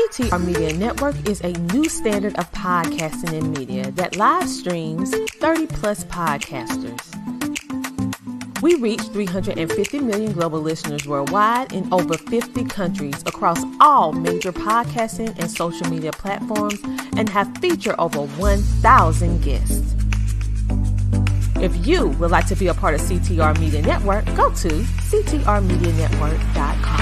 CTR Media Network is a new standard of podcasting and media that live streams 30-plus podcasters. We reach 350 million global listeners worldwide in over 50 countries across all major podcasting and social media platforms and have featured over 1,000 guests. If you would like to be a part of CTR Media Network, go to ctrmedianetwork.com.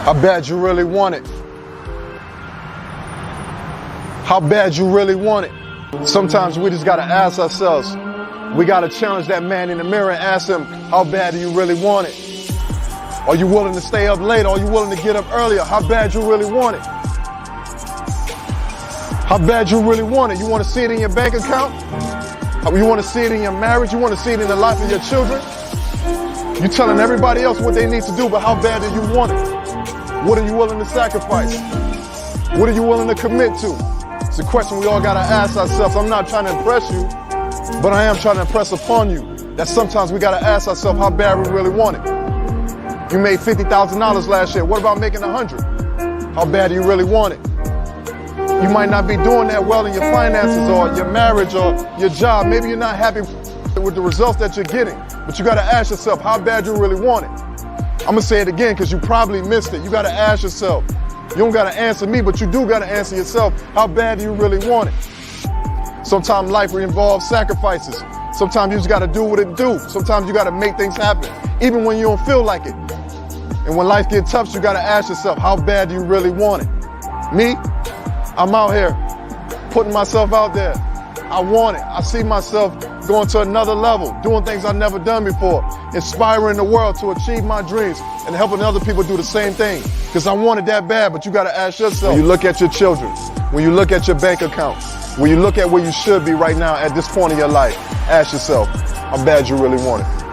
How bad you really want it? How bad you really want it? Sometimes we just gotta ask ourselves, we gotta challenge that man in the mirror and ask him, how bad do you really want it? Are you willing to stay up late? Are you willing to get up earlier? How bad you really want it? How bad you really want it? You wanna see it in your bank account? You wanna see it in your marriage? You wanna see it in the life of your children? You're telling everybody else what they need to do, but how bad do you want it? What are you willing to sacrifice? What are you willing to commit to? It's a question we all gotta ask ourselves. I'm not trying to impress you, but I am trying to impress upon you that sometimes we gotta ask ourselves how bad we really want it. You made $50,000 last year. What about making 100? How bad do you really want it? You might not be doing that well in your finances or your marriage or your job. Maybe you're not happy with the results that you're getting, but you gotta ask yourself how bad you really want it. I'm gonna say it again because you probably missed it. You gotta ask yourself. You don't gotta answer me, but you do gotta answer yourself. How bad do you really want it? Sometimes life involves sacrifices. Sometimes you just gotta do what it do. Sometimes you gotta make things happen, even when you don't feel like it. And when life gets tough, you gotta ask yourself, how bad do you really want it? Me, I'm out here putting myself out there. I want it. I see myself going to another level, doing things I've never done before, inspiring the world to achieve my dreams and helping other people do the same thing. Because I want it that bad, but you gotta ask yourself, when you look at your children, when you look at your bank account, when you look at where you should be right now at this point in your life, ask yourself, how bad you really want it.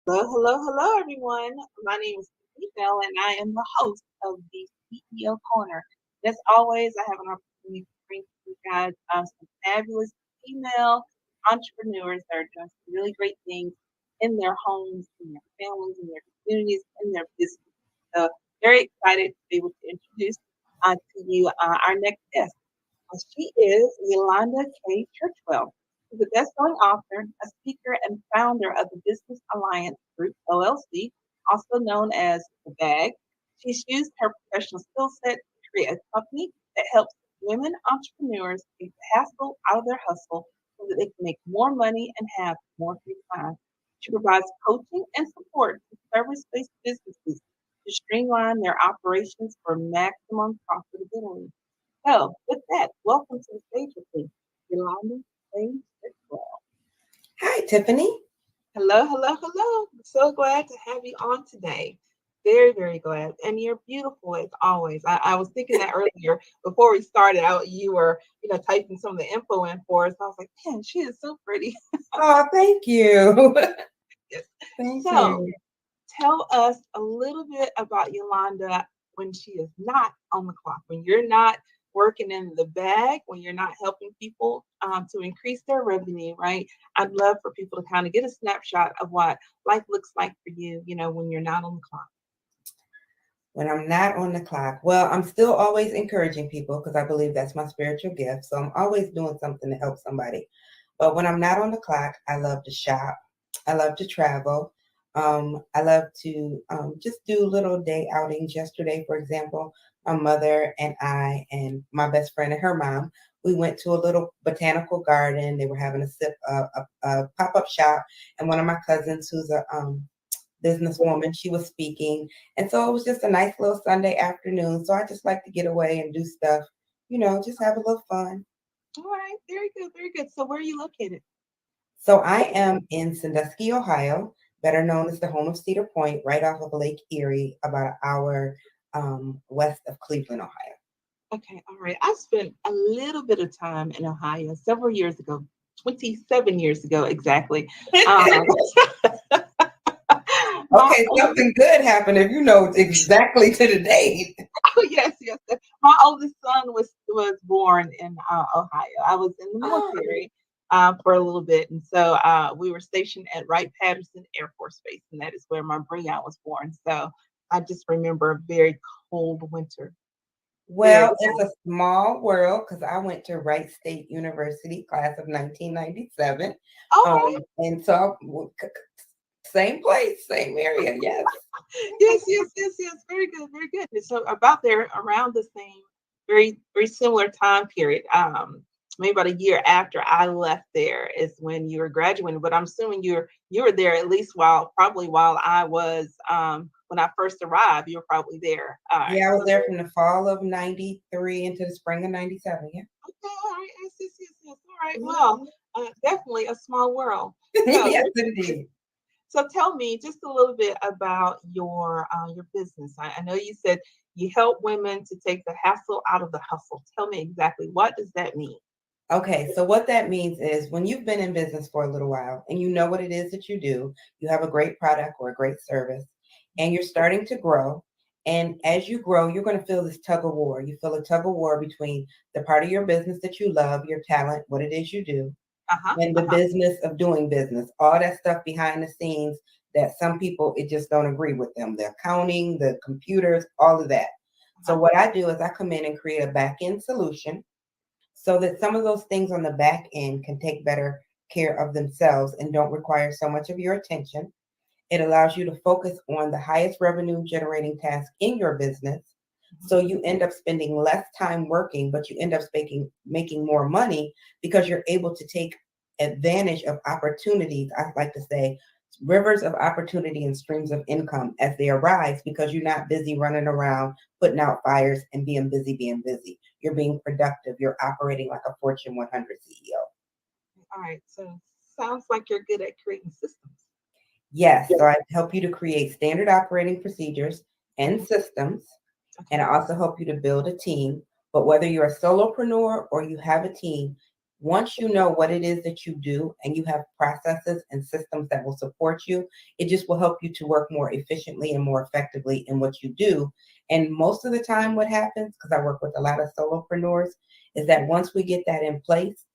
Hello, everyone. My name is Bell, and I am the host of the CEO Corner. As always, I have an opportunity to bring to you guys some fabulous female entrepreneurs that are doing some really great things in their homes, in their families, in their communities, in their business. So, very excited to be able to introduce to you our next guest. She is Yolanda K. Churchwell. She's a best-selling author, a speaker, and founder of the Business Alliance Group, LLC, also known as The Bag. She's used her professional skill set to create a company that helps women entrepreneurs take the hassle out of their hustle so that they can make more money and have more free time. She provides coaching and support to service-based businesses to streamline their operations for maximum profitability. So, with that, welcome to the stage with me, Yolanda Sage Well. Hi, Tiffany. Hello. So glad to have you on today. Very glad. And you're beautiful as always. I was thinking that earlier before we started out, you were, typing some of the info in for us. I was like, man, she is so pretty. Oh, thank you. Yes. Thank So, you. tell us a little bit about Yolanda when she is not on the clock, when you're not working in the bag, when you're not helping people to increase their revenue, right? I'd love for people to kind of get a snapshot of what life looks like for you, when you're not on the clock. When I'm not on the clock, well, I'm still always encouraging people because I believe that's my spiritual gift. So I'm always doing something to help somebody. But when I'm not on the clock, I love to shop. I love to travel. I love to just do little day outings. Yesterday, for example, my mother and I and my best friend and her mom, we went to a little botanical garden. They were having a pop-up shop, and one of my cousins, who's a businesswoman, she was speaking, and so it was just a nice little Sunday afternoon. So I just like to get away and do stuff, just have a little fun. All right, very good. So where are you located? So I am in Sandusky, Ohio, better known as the home of Cedar Point, right off of Lake Erie, about an hour west of Cleveland, Ohio. Okay, all right. I spent a little bit of time in Ohio several years ago, 27 years ago exactly. Okay, something good happened if you know exactly to the date. Oh, yes. My oldest son was born in Ohio. I was in the military for a little bit, and so we were stationed at Wright-Patterson Air Force Base, and that is where my Brian was born. So I just remember a very cold winter. Well, it's a small world because I went to Wright State University, class of 1997. Oh, and so same place, same area, yes. yes. Very good. And so about there around the same, very similar time period. Maybe about a year after I left there is when you were graduating. But I'm assuming you were there at least probably while I was when I first arrived. You were probably there. All right. Yeah, I was there from the fall of 93 into the spring of 97. Yeah. Okay. All right. Yes. All right. Well, definitely a small world. So, Yes, indeed. So tell me just a little bit about your business. I know you said you help women to take the hassle out of the hustle. Tell me exactly what does that mean? Okay, so what that means is when you've been in business for a little while and you know what it is that you have a great product or a great service, and you're starting to grow. And as you grow, you're going to feel this tug of war. You feel a tug of war between the part of your business that you love, your talent, what it is you do, and the business of doing business, all that stuff behind the scenes that some people, it just don't agree with them. The accounting, the computers, all of that. So what I do is I come in and create a back end solution so that some of those things on the back end can take better care of themselves and don't require so much of your attention. It allows you to focus on the highest revenue generating task in your business. So you end up spending less time working, but you end up making more money because you're able to take advantage of opportunities. I like to say rivers of opportunity and streams of income as they arise because you're not busy running around putting out fires and being busy. You're being productive. You're operating like a Fortune 100 CEO. All right. So sounds like you're good at creating systems. Yes. So I help you to create standard operating procedures and systems. And I also help you to build a team. But whether you're a solopreneur or you have a team, once you know what it is that you do and you have processes and systems that will support you, it just will help you to work more efficiently and more effectively in what you do. And most of the time what happens, because I work with a lot of solopreneurs, is that once we get that in place,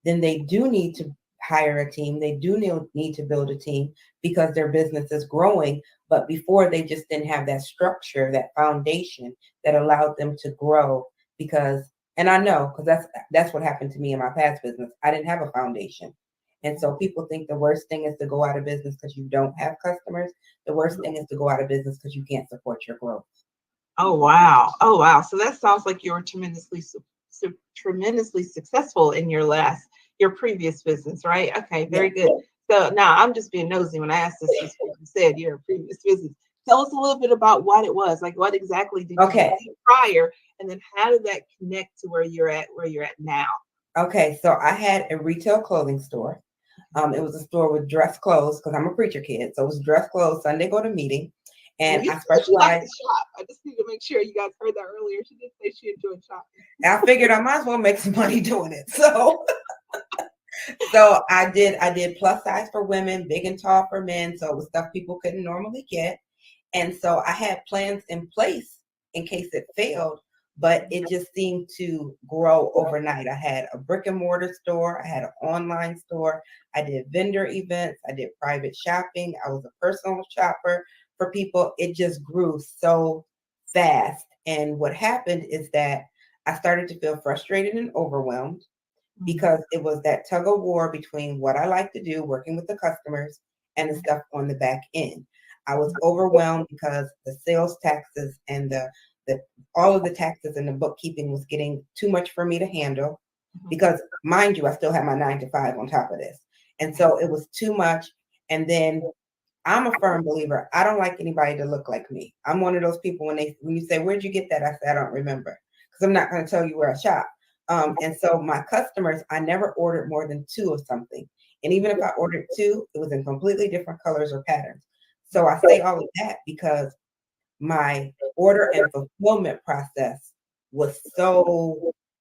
then they do need to hire a team. They do need to build a team because their business is growing. But before, they just didn't have that structure, that foundation that allowed them to grow. Because, and I know, because that's what happened to me in my past business. I didn't have a foundation. And so people think the worst thing is to go out of business because you don't have customers. The worst thing is to go out of business because you can't support your growth. Oh, wow. Oh, wow. So that sounds like you were tremendously successful in your previous business, right? Okay, very good. So now I'm just being nosy when I asked this. You said your previous business. Tell us a little bit about what it was. Like, what exactly did you do prior, and then how did that connect to where you're at now? Okay, so I had a retail clothing store. It was a store with dress clothes because I'm a preacher kid. So it was dress clothes, Sunday go to meeting. And I specialized. Like to shop. I just need to make sure you guys heard that earlier. She did say she enjoyed shopping. I figured I might as well make some money doing it. So I did plus size for women, big and tall for men. So it was stuff people couldn't normally get. And so I had plans in place in case it failed, but it just seemed to grow overnight. I had a brick and mortar store. I had an online store. I did vendor events. I did private shopping. I was a personal shopper for people. It just grew so fast. And what happened is that I started to feel frustrated and overwhelmed because it was that tug of war between what I like to do, working with the customers, and the stuff on the back end. I was overwhelmed because the sales taxes and the all of the taxes and the bookkeeping was getting too much for me to handle because, mind you, I still have my 9 to 5 on top of this. And so it was too much. And then I'm a firm believer. I don't like anybody to look like me. I'm one of those people when you say, where'd you get that? I say, I don't remember because I'm not going to tell you where I shop. And so my customers, I never ordered more than 2 of something. And even if I ordered 2, it was in completely different colors or patterns. So I say all of that because my order and fulfillment process was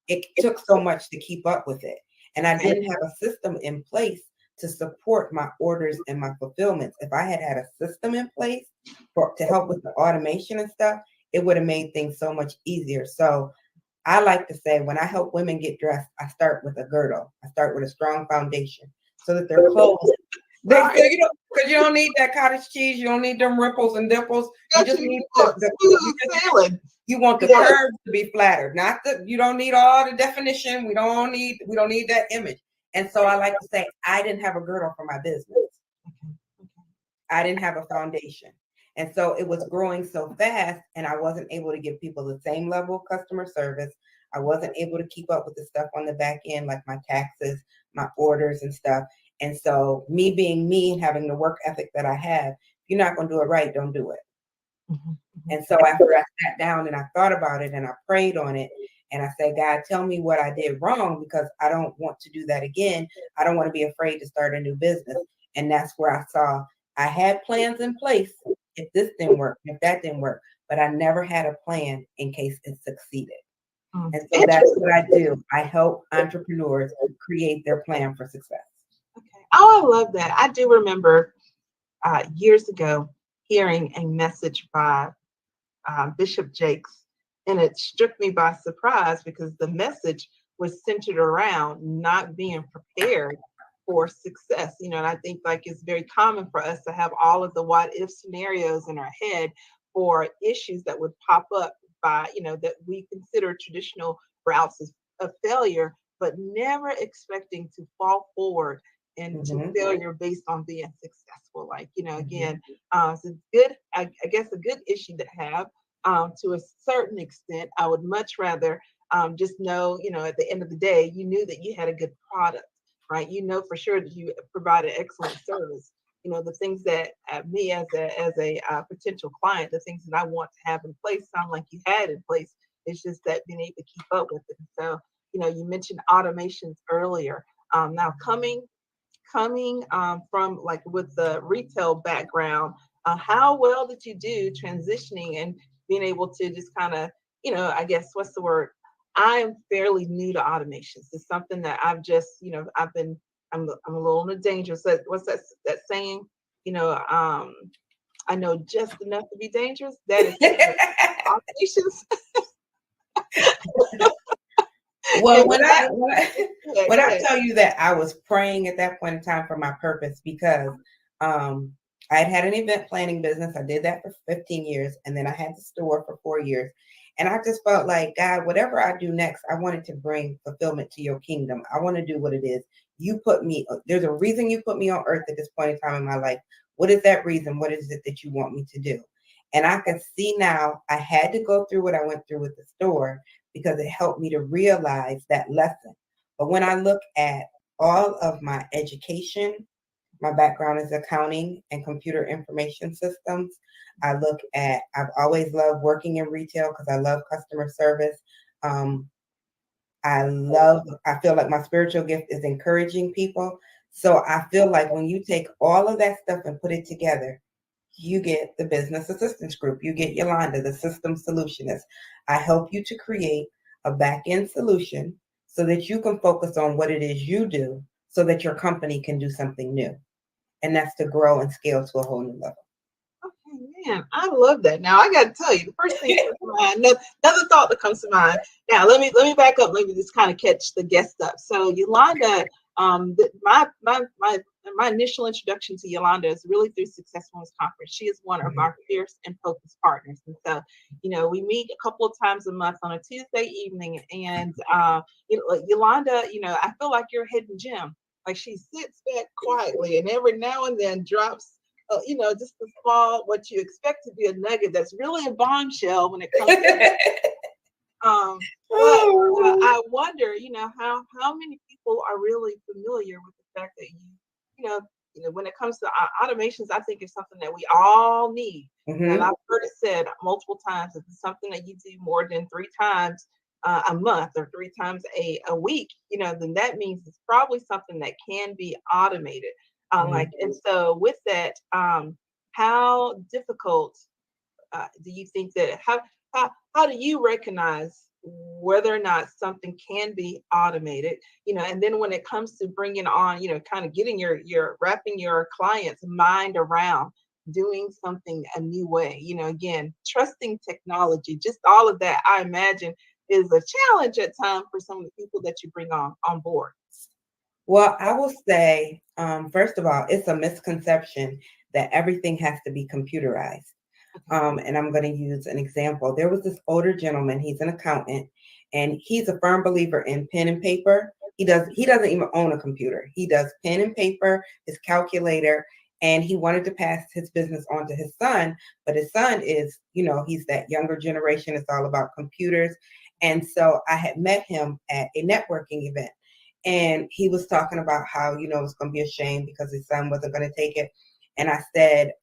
it took so much to keep up with it. And I didn't have a system in place to support my orders and my fulfillments. If I had a system in place to help with the automation and stuff, it would have made things so much easier. So I like to say when I help women get dressed, I start with a girdle. I start with a strong foundation so that their clothes, because you don't need that cottage cheese, you don't need them ripples and dimples. You just need you want the curves to be flattered, not you don't need all the definition. We don't need that image. And so I like to say I didn't have a girdle for my business. I didn't have a foundation. And so it was growing so fast and I wasn't able to give people the same level of customer service. I wasn't able to keep up with the stuff on the back end, like my taxes, my orders and stuff. And so me being me and having the work ethic that I have, if you're not going to do it right, don't do it. And so after I sat down and I thought about it and I prayed on it and I said, God, tell me what I did wrong because I don't want to do that again. I don't want to be afraid to start a new business. And that's where I saw I had plans in place if this didn't work, if that didn't work, but I never had a plan in case it succeeded. And so that's what I do. I help entrepreneurs create their plan for success. Okay. Oh, I love that. I do remember years ago hearing a message by Bishop Jakes, and it struck me by surprise because the message was centered around not being prepared for success. And I think like it's very common for us to have all of the what if scenarios in our head for issues that would pop up by, that we consider traditional routes of failure, but never expecting to fall forward into failure based on being successful. Like, again, so it's good, I guess a good issue to have to a certain extent. I would much rather just know, at the end of the day, you knew that you had a good product, right? For sure that you provided excellent service. The things that me as a potential client, the things that I want to have in place sound like you had in place. It's just that being able to keep up with it. So, you mentioned automations earlier. Now coming from like with the retail background, how well did you do transitioning and being able to just kind of, I guess, what's the word? I am fairly new to automations. It's something that I've just, I'm a little on the dangerous. What's that saying? You know, I know just enough to be dangerous. That is automations. Well, Go when I ahead. tell you that I was praying at that point in time for my purpose, because I had an event planning business. I did that for 15 years, and then I had the store for 4 years. And I just felt like, God, whatever I do next, I wanted to bring fulfillment to your kingdom. I want to do what it is. You put me, there's a reason you put me on earth at this point in time in my life. What is that reason? What is it that you want me to do? And I can see now I had to go through what I went through with the store because it helped me to realize that lesson. But when I look at all of my education, my background is accounting and computer information systems. I've always loved working in retail because I love customer service. I feel like my spiritual gift is encouraging people. So I feel like when you take all of that stuff and put it together, you get the business assistance group. You get Yolanda, the system solutionist. I help you to create a back-end solution so that you can focus on what it is you do so that your company can do something new. And that's to grow and scale to a whole new level. Okay, man, I love that. Now I got to tell you, the first thing that comes to mind, another thought that comes to mind. Now let me back up. Let me just kind of catch the guest up. So Yolanda, my initial introduction to Yolanda is really through Success Women's Conference. She is one of our fierce and focused partners, and so we meet a couple of times a month on a Tuesday evening. And Yolanda, I feel like you're a hidden gem. Like she sits back quietly, and every now and then drops just a small, what you expect to be a nugget that's really a bombshell when it comes to but I wonder, how many people are really familiar with the fact that when it comes to automations, I think it's something that we all need. Mm-hmm. And I've heard it said multiple times, if it's something that you do more than 3 times a month or 3 times a week, then that means it's probably something that can be automated. And so with that, how difficult do you think that how do you recognize whether or not something can be automated, and then when it comes to bringing on, kind of getting your wrapping your client's mind around doing something a new way, again, trusting technology, just all of that, I imagine is a challenge at times for some of the people that you bring on board. Well, I will say, first of all, it's a misconception that everything has to be computerized. And I'm going to use an example. There was this older gentleman, he's an accountant, and he's a firm believer in pen and paper. He doesn't even own a computer. He does pen and paper, his calculator, and he wanted to pass his business on to his son. But his son is, he's that younger generation. It's all about computers. And so I had met him at a networking event. And he was talking about how, it's going to be a shame because his son wasn't going to take it. And I said,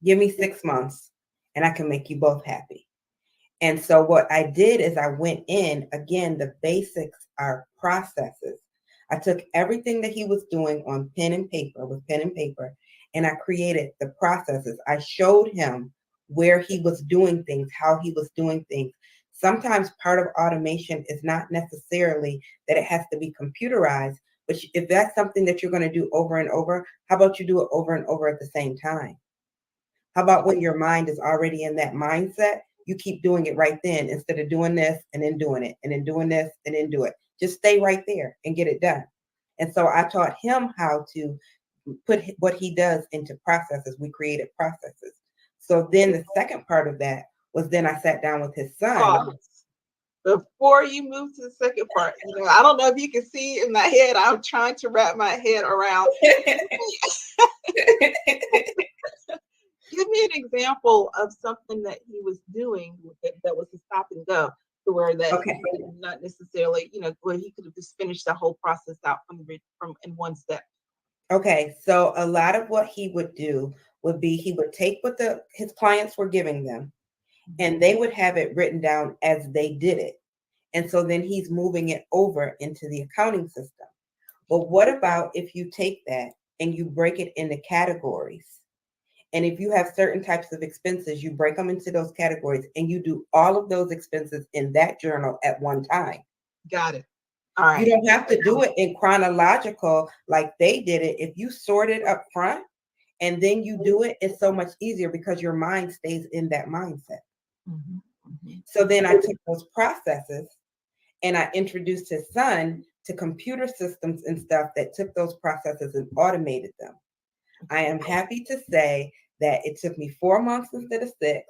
give me 6 months and I can make you both happy. And so what I did is I went in, again, the basics are processes. I took everything that he was doing on pen and paper, and I created the processes. I showed him where he was doing things, how he was doing things. Sometimes part of automation is not necessarily that it has to be computerized, but if that's something that you're going to do over and over, how about you do it over and over at the same time? How about when your mind is already in that mindset, you keep doing it right then instead of doing this and then doing it and then doing this and then do it. Just stay right there and get it done. And so I taught him how to put what he does into processes. We created processes. So then the second part of that was then I sat down with his son. Before you move to the second part, I don't know if you can see in my head, I'm trying to wrap my head around. Give me an example of something that he was doing that was a stop and go, to where that not necessarily, where he could have just finished the whole process out from in one step. Okay, so a lot of what he would do would be he would take what his clients were giving them, and they would have it written down as they did it. And so then he's moving it over into the accounting system. But what about if you take that and you break it into categories? And if you have certain types of expenses, you break them into those categories and you do all of those expenses in that journal at one time. Got it. All right. You don't have to do it in chronological like they did it. If you sort it up front and then you do it, it's so much easier because your mind stays in that mindset. Mm-hmm. Mm-hmm. So then I took those processes and I introduced his son to computer systems and stuff that took those processes and automated them. I am happy to say that it took me 4 months instead of 6,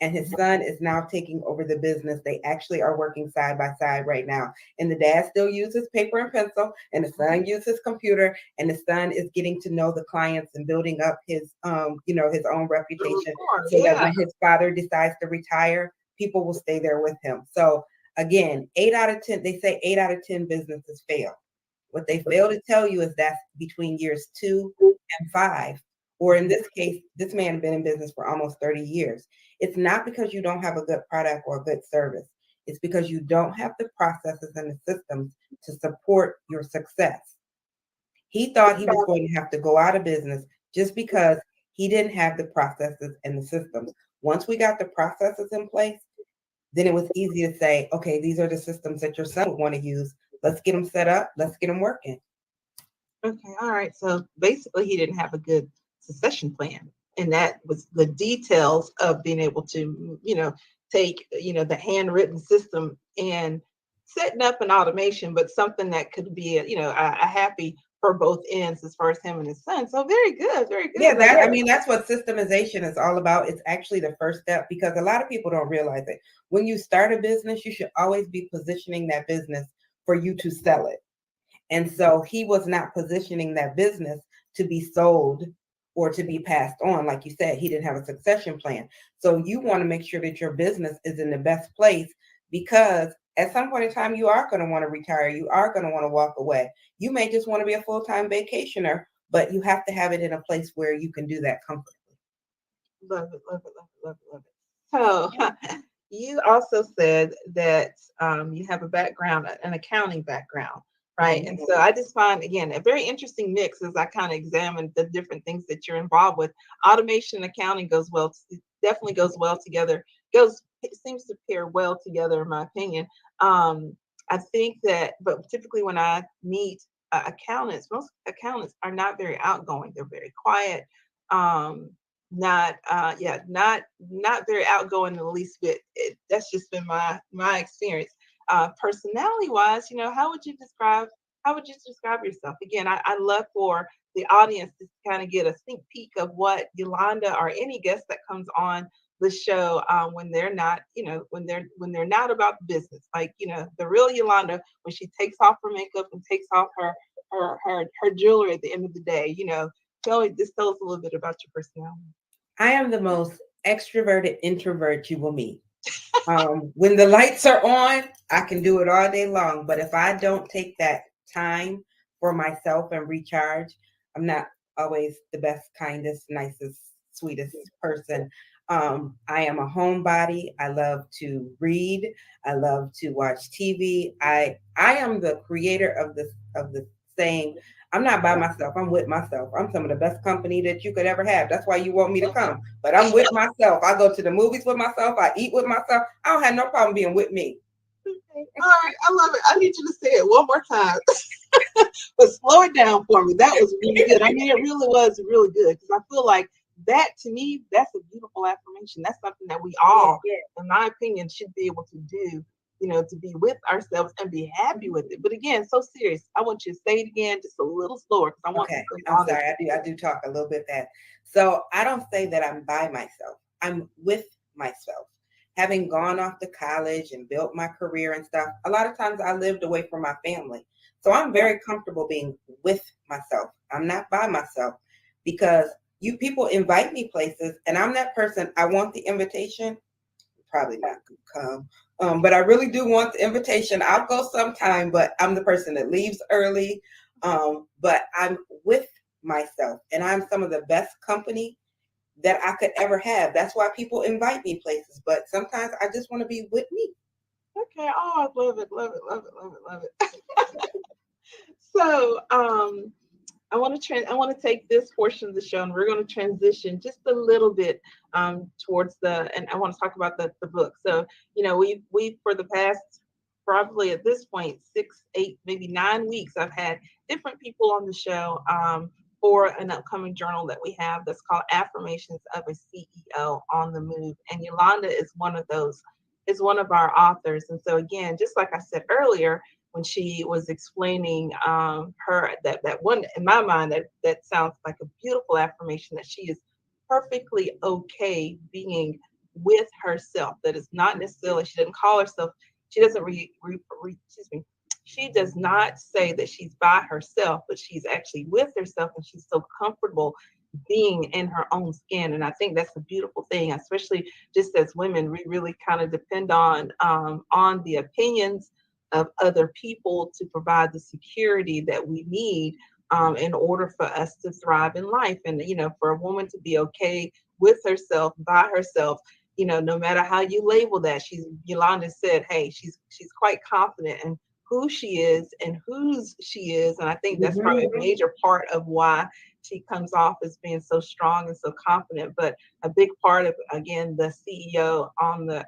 and his son is now taking over the business. They actually are working side by side right now. And the dad still uses paper and pencil, and the son uses computer, and the son is getting to know the clients and building up his, his own reputation. So that when his father decides to retire, people will stay there with him. So again, 8 out of 10, they say 8 out of 10 businesses fail. What they fail to tell you is that's between years 2 and 5. Or in this case, this man had been in business for almost 30 years. It's not because you don't have a good product or a good service. It's because you don't have the processes and the systems to support your success. He thought he was going to have to go out of business just because he didn't have the processes and the systems. Once we got the processes in place, then it was easy to say, okay, these are the systems that your son would want to use. Let's get them set up. Let's get them working. Okay. All right. So basically, he didn't have a good succession plan. And that was the details of being able to, take, the handwritten system and setting up an automation, but something that could be, a happy for both ends as far as him and his son. So very good. Very good. Yeah, that's what systemization is all about. It's actually the first step because a lot of people don't realize it. When you start a business, you should always be positioning that business for you to sell it. And so he was not positioning that business to be sold or to be passed on. Like you said, he didn't have a succession plan. So you want to make sure that your business is in the best place because at some point in time, you are going to want to retire. You are going to want to walk away. You may just want to be a full-time vacationer, but you have to have it in a place where you can do that comfortably. Love it, love it, love it, love it, love it. So you also said that you have a background, an accounting background, right? Mm-hmm. And so I just find, again, a very interesting mix as I kind of examine the different things that you're involved with. Automation and accounting definitely goes well together. It seems to pair well together, in my opinion. I think that, but typically when I meet accountants, most accountants are not very outgoing. They're very quiet. Not very outgoing in the least bit. That's just been my experience. Personality wise, how would you describe yourself? Again, I love for the audience to kind of get a sneak peek of what Yolanda or any guest that comes on the show when they're not, when they're not about business, like the real Yolanda when she takes off her makeup and takes off her jewelry at the end of the day. Tell us a little bit about your personality. I am the most extroverted introvert you will meet. When the lights are on, I can do it all day long. But if I don't take that time for myself and recharge, I'm not always the best, kindest, nicest, sweetest person. I am a homebody. I love to read. I love to watch TV. I am the creator of the saying, I'm not by myself. I'm with myself. I'm some of the best company that you could ever have. That's why you want me to come. But I'm with myself. I go to the movies with myself. I eat with myself. I don't have no problem being with me. All right. I love it. I need you to say it one more time. But slow it down for me. That was really good. I mean, it really was really good because I feel like that, to me, that's a beautiful affirmation. That's something that we all, in my opinion, should be able to do, to be with ourselves and be happy with it. But again, so serious. I want you to say it again just a little slower because I want to. I'm sorry. I do talk a little bit fast. So I don't say that I'm by myself. I'm with myself. Having gone off to college and built my career and stuff, a lot of times I lived away from my family. So I'm very comfortable being with myself. I'm not by myself because you people invite me places and I'm that person. I want the invitation. Probably not going to come. But I really do want the invitation. I'll go sometime, but I'm the person that leaves early. But I'm with myself and I'm some of the best company that I could ever have. That's why people invite me places. But sometimes I just want to be with me. Okay. Oh, I love it, love it, love it, love it, love it. So I I want to take this portion of the show, and we're going to transition just a little bit towards and I want to talk about the book. So, we for the past, probably at this point, 6, 8, maybe 9 weeks, I've had different people on the show for an upcoming journal that we have that's called Affirmations of a CEO on the Move. And Yolanda is one of those, is one of our authors. And so again, just like I said earlier, when she was explaining her that one, in my mind, that sounds like a beautiful affirmation, that she is perfectly okay being with herself. That is not necessarily, she doesn't call herself, she doesn't excuse me, she does not say that she's by herself, but she's actually with herself, and she's so comfortable being in her own skin. And I think that's a beautiful thing, especially just as women. We really kind of depend on the opinions of other people to provide the security that we need in order for us to thrive in life. And, for a woman to be okay with herself, by herself, no matter how you label that, Yolanda said, hey, she's quite confident in who she is and whose she is. And I think that's probably a major part of why she comes off as being so strong and so confident. But a big part of, again, the CEO on the,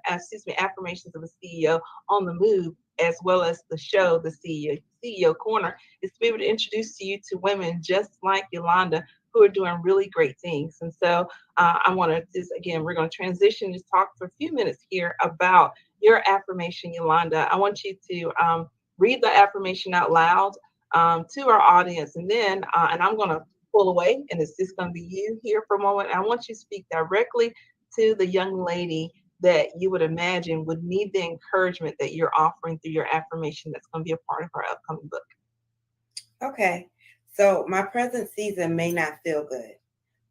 Affirmations of a CEO on the Move, as well as the show, the CEO Corner, is to be able to introduce you to women just like Yolanda, who are doing really great things. And so I want to just, again, we're going to transition to talk for a few minutes here about your affirmation, Yolanda. I want you to read the affirmation out loud to our audience, and then and I'm going to pull away, and it's just going to be you here for a moment. I want you to speak directly to the young lady that you would imagine would need the encouragement that you're offering through your affirmation that's going to be a part of our upcoming book. Okay, so my present season may not feel good,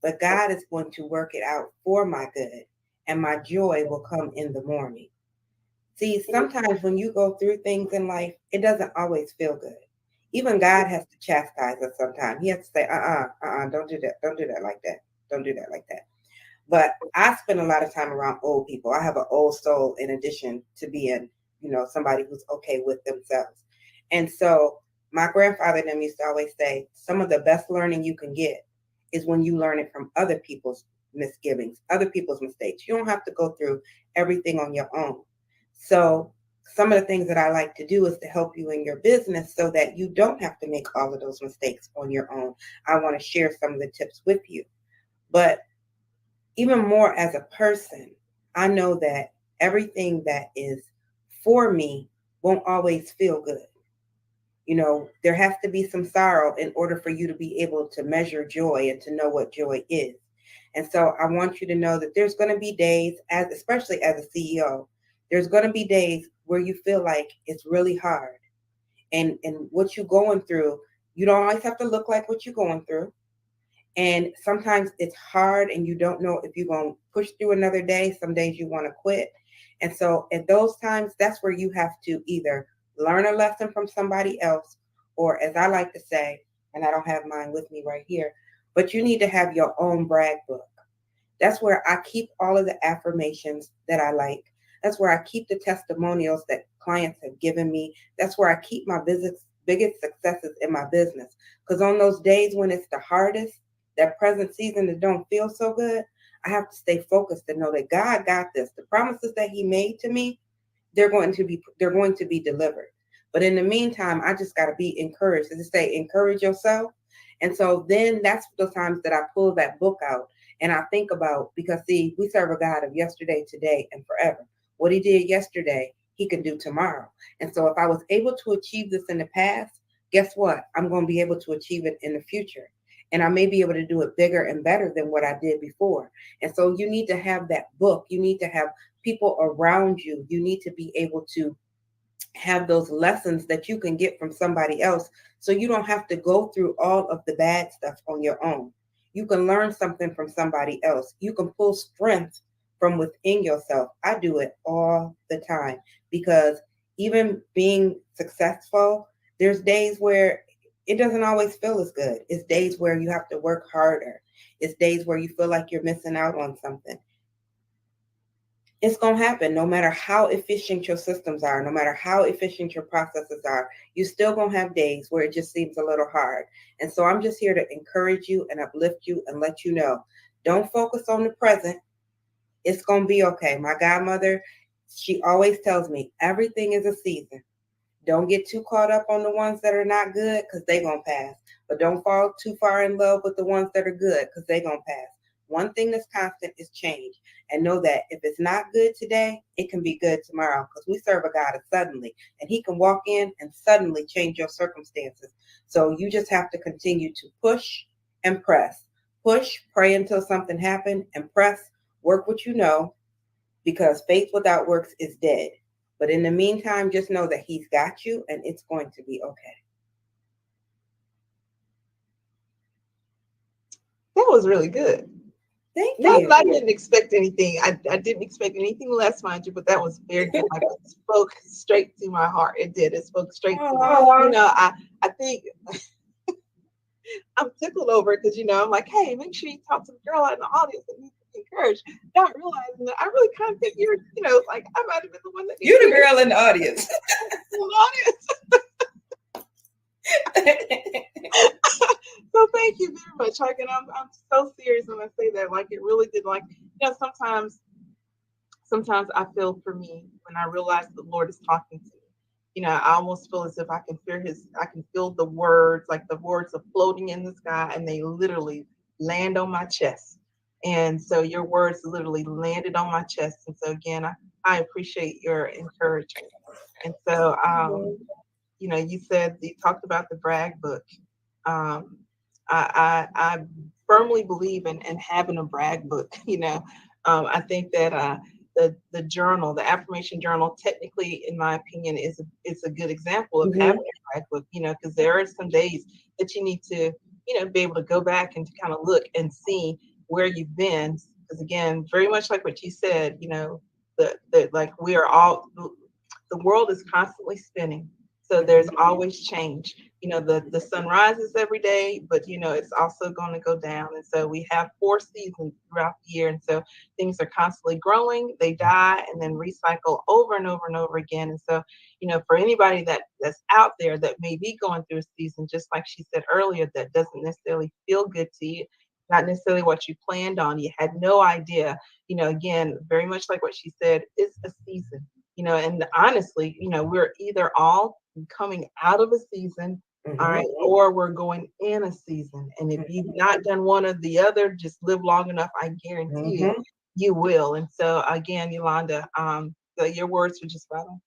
but God is going to work it out for my good, and my joy will come in the morning. See, sometimes when you go through things in life, it doesn't always feel good. Even God has to chastise us sometimes. He has to say, don't do that. Don't do that like that. Don't do that like that. But I spend a lot of time around old people. I have an old soul in addition to being, somebody who's okay with themselves. And so my grandfather and them used to always say, some of the best learning you can get is when you learn it from other people's misgivings, other people's mistakes. You don't have to go through everything on your own. So some of the things that I like to do is to help you in your business so that you don't have to make all of those mistakes on your own. I want to share some of the tips with you. But even more as a person, I know that everything that is for me won't always feel good. There has to be some sorrow in order for you to be able to measure joy and to know what joy is. And so I want you to know that there's going to be days, especially as a CEO, there's going to be days where you feel like it's really hard. And what you're going through, you don't always have to look like what you're going through. And sometimes it's hard and you don't know if you're going to push through another day. Some days you want to quit. And so at those times, that's where you have to either learn a lesson from somebody else, or as I like to say, and I don't have mine with me right here, but you need to have your own brag book. That's where I keep all of the affirmations that I like. That's where I keep the testimonials that clients have given me. That's where I keep my biggest successes in my business. Because on those days when it's the hardest, that present season that don't feel so good, I have to stay focused and know that God got this. The promises that He made to me, they're going to be delivered. But in the meantime, I just got to be encouraged. As I say, encourage yourself. And so then that's the times that I pull that book out and I think about, because see, we serve a God of yesterday, today, and forever. What He did yesterday, He can do tomorrow. And so if I was able to achieve this in the past, guess what? I'm going to be able to achieve it in the future. And I may be able to do it bigger and better than what I did before. And so you need to have that book. You need to have people around you. You need to be able to have those lessons that you can get from somebody else, so you don't have to go through all of the bad stuff on your own. You can learn something from somebody else. You can pull strength from within yourself. I do it all the time, because even being successful, there's days where it doesn't always feel as good. It's days where you have to work harder. It's days where you feel like you're missing out on something. It's going to happen no matter how efficient your systems are, no matter how efficient your processes are. You're still going to have days where it just seems a little hard. And so I'm just here to encourage you and uplift you and let you know, don't focus on the present. It's going to be okay. My godmother, she always tells me everything is a season. Don't get too caught up on the ones that are not good because they're going to pass. But don't fall too far in love with the ones that are good because they're going to pass. One thing that's constant is change. And know that if it's not good today, it can be good tomorrow because we serve a God of suddenly. And he can walk in and suddenly change your circumstances. So you just have to continue to push and press. Push, pray until something happens, and press, work what you know, because faith without works is dead. But in the meantime, just know that he's got you and it's going to be okay. That was really good. Thank Not you. that I didn't expect anything. I didn't expect anything less, mind you, but that was very good. Like it spoke straight to my heart. It did. It spoke straight to me. You know, I think I'm tickled over it because, you know, I'm like, hey, make sure you talk to the girl out in the audience that needs to be encouraged. Not realizing that I really kind of think you're, you know, like I might have been the one that You're the girl in the audience. So thank you very much. Like, and I'm so serious when I say that. Like, it really did. Like, you know, sometimes I feel for me when I realize the Lord is talking to me. You know, I almost feel as if I can feel the words, like the words are floating in the sky and they literally land on my chest. And so your words literally landed on my chest. And so again, I appreciate your encouragement. And so, you know, you talked about the brag book. Um, I firmly believe in having a brag book. You know, I think that the journal, the affirmation journal, technically, in my opinion, is a good example of having a brag book. You know, because there are some days that you need to, you know, be able to go back and to kind of look and see where you've been. Because again, very much like what you said, you know, the like we are all the world is constantly spinning. So there's always change. You know, the sun rises every day, but you know, it's also going to go down. And so we have 4 seasons throughout the year. And so things are constantly growing, they die and then recycle over and over and over again. And so, you know, for anybody that's out there that may be going through a season, just like she said earlier, that doesn't necessarily feel good to you, not necessarily what you planned on, you had no idea, you know, again, very much like what she said, it's a season. You know, and honestly, you know, we're either all coming out of a season, all right, or we're going in a season. And if you've not done one or the other, just live long enough, I guarantee you, you will. And so again, Yolanda, your words were just spot on.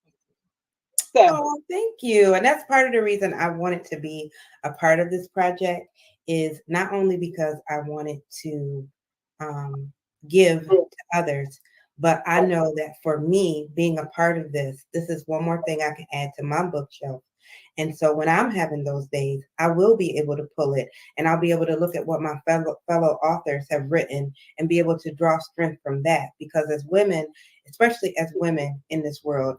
So, oh, thank you. And that's part of the reason I wanted to be a part of this project, is not only because I wanted to give to others, but I know that for me, being a part of this is one more thing I can add to my bookshelf. And so when I'm having those days, I will be able to pull it and I'll be able to look at what my fellow authors have written and be able to draw strength from that. Because as women, especially as women in this world,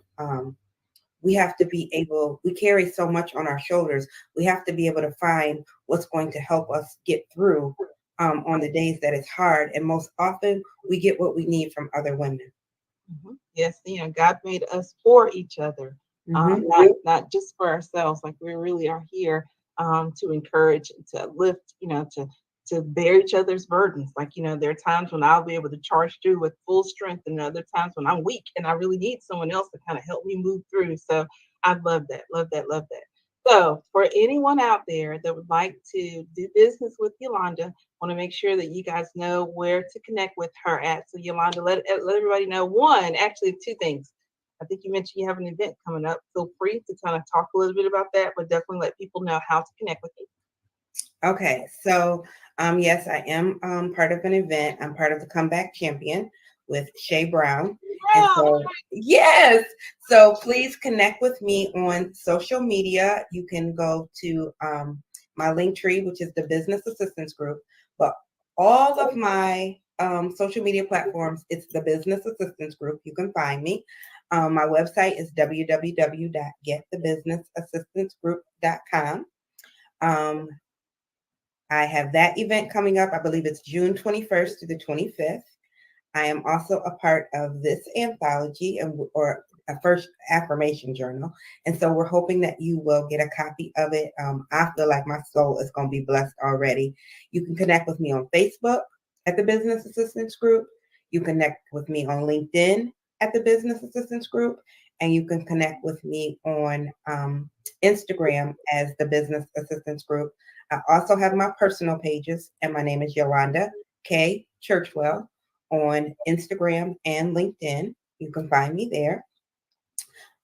we have to be able, we carry so much on our shoulders. We have to be able to find what's going to help us get through on the days that it's hard. And most often we get what we need from other women. Yes, you know, God made us for each other, not just for ourselves. Like we really are here to encourage, to lift, you know, to bear each other's burdens. Like, you know, there are times when I'll be able to charge through with full strength, and other times when I'm weak and I really need someone else to kind of help me move through. So I love that, love that, love that. So for anyone out there that would like to do business with Yolanda, want to make sure that you guys know where to connect with her at. So Yolanda, let everybody know, one, actually 2 things. I think you mentioned you have an event coming up. Feel free to kind of talk a little bit about that, but definitely let people know how to connect with you. Okay, so yes, I am part of an event. I'm part of the Comeback Champion with Shay Brown. And so, yes, so please connect with me on social media. You can go to my link tree, which is the Business Assistance Group. But all of my social media platforms, it's the Business Assistance Group. You can find me. My website is www.getthebusinessassistancegroup.com. I have that event coming up. I believe it's June 21st to the 25th. I am also a part of this anthology or a first affirmation journal. And so we're hoping that you will get a copy of it. I feel like my soul is going to be blessed already. You can connect with me on Facebook at the Business Assistance Group. You connect with me on LinkedIn at the Business Assistance Group. And you can connect with me on Instagram as the Business Assistance Group. I also have my personal pages, and my name is Yolanda K. Churchwell on Instagram and LinkedIn. You can find me there.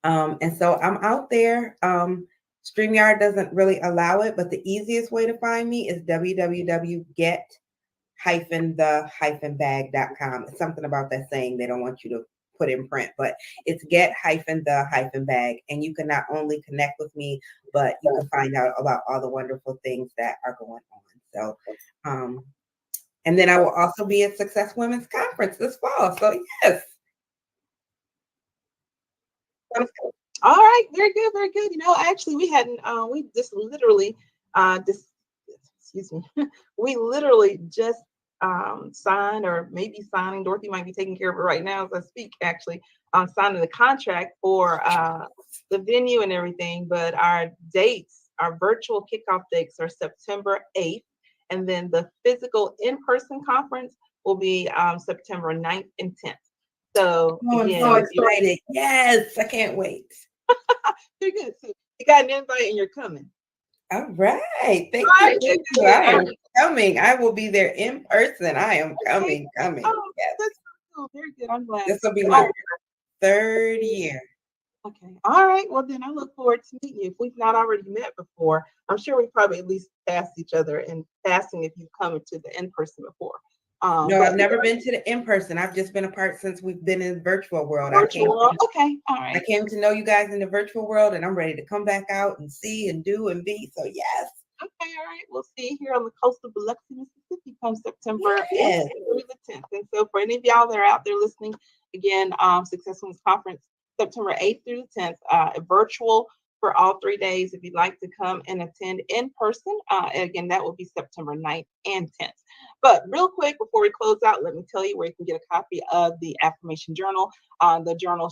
And so I'm out there. StreamYard doesn't really allow it, but the easiest way to find me is www.get-the-bag.com. It's something about that saying they don't want you to put in print, but it's get-the-bag. And you can not only connect with me, but you can find out about all the wonderful things that are going on. So, and then I will also be at Success Women's Conference this fall. So yes. All right, very good, very good. Actually, we hadn't, we just literally, excuse me, we literally just signed, or maybe signing. Dorothy might be taking care of it right now as I speak. Actually, signing the contract for the venue and everything. But our dates, our virtual kickoff dates, are September 8th, and then the physical in-person conference will be September 9th and 10th. So again, I'm so excited. Yes, I can't wait. Very good. So you got an invite and you're coming. All right. Thank you. I am coming. I will be there in person. I am coming. Oh, yes. That's cool. Very good. I'm glad. This will be my 3rd year. Okay. All right. Well, then I look forward to meeting you. If we've not already met before, I'm sure we probably at least passed each other in passing if you've come to the in-person before. No, I've never been to the in-person. I've just been a part since we've been in the virtual world. Okay, all right. I came to know you guys in the virtual world, and I'm ready to come back out and see and do and be. So yes. Okay, all right. We'll see you here on the coast of Biloxi, Mississippi, come September 8th through the 10th. And so for any of y'all that are out there listening, again, Success Women's Conference, September 8th through the 10th, virtual for all 3 days. If you'd like to come and attend in person, again, that will be September 9th and 10th. But real quick, before we close out, let me tell you where you can get a copy of the affirmation journal. The journal,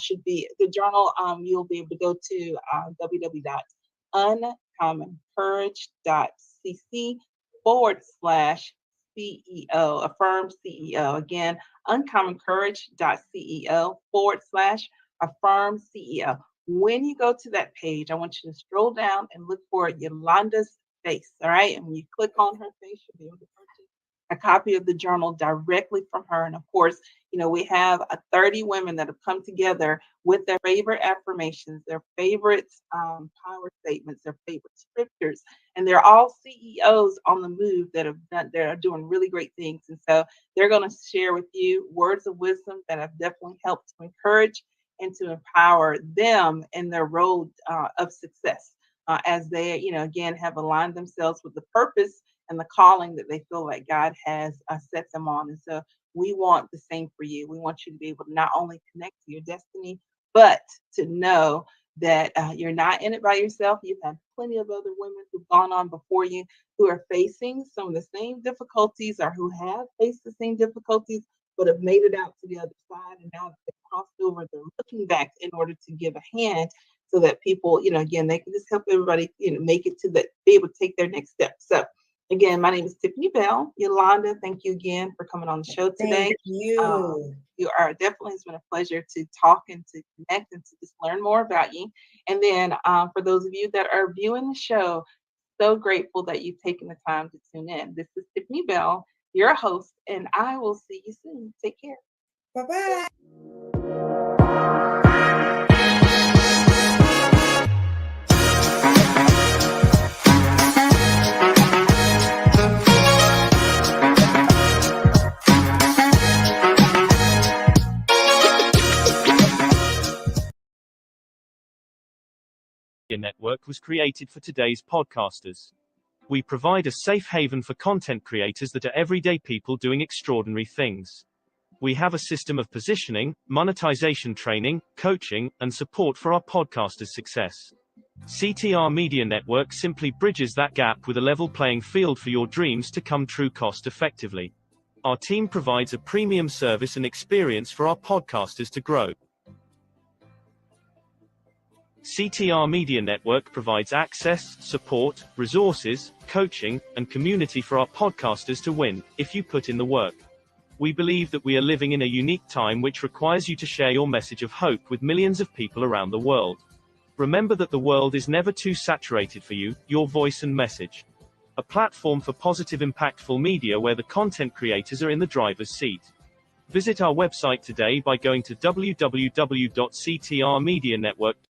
you'll be able to go to www.uncommoncourage.cc/CEO, affirm CEO. Again, uncommoncourage.ceo/affirm CEO. When you go to that page, I want you to scroll down and look for Yolanda's face. All right. And when you click on her face, you'll be able to purchase a copy of the journal directly from her. And of course, we have 30 women that have come together with their favorite affirmations, their favorite power statements, their favorite scriptures, and they're all CEOs on the move that are doing really great things. And so they're going to share with you words of wisdom that have definitely helped to encourage and to empower them in their road of success as they, again, have aligned themselves with the purpose and the calling that they feel like God has set them on. And so we want the same for you. We want you to be able to not only connect to your destiny, but to know that you're not in it by yourself. You've had plenty of other women who've gone on before you who are facing some of the same difficulties, or who have faced the same difficulties, but have made it out to the other side. And now that they've crossed over, they're looking back in order to give a hand so that people, again, they can just help everybody, make it to be able to take their next step. So again, my name is Tiffany Bell. Yolanda, thank you again for coming on the show today. Thank you. You are definitely, it's been a pleasure to talk and to connect and to just learn more about you. And then for those of you that are viewing the show, so grateful that you've taken the time to tune in. This is Tiffany Bell, your host, and I will see you soon. Take care. Bye-bye. Media Network was created for today's podcasters. We provide a safe haven for content creators that are everyday people doing extraordinary things. We have a system of positioning, monetization training, coaching, and support for our podcasters' success. CTR Media Network simply bridges that gap with a level playing field for your dreams to come true cost effectively. Our team provides a premium service and experience for our podcasters to grow. CTR Media Network provides access, support, resources, coaching, and community for our podcasters to win, if you put in the work. We believe that we are living in a unique time which requires you to share your message of hope with millions of people around the world. Remember that the world is never too saturated for you, your voice and message. A platform for positive, impactful media where the content creators are in the driver's seat. Visit our website today by going to www.ctrmedianetwork.com.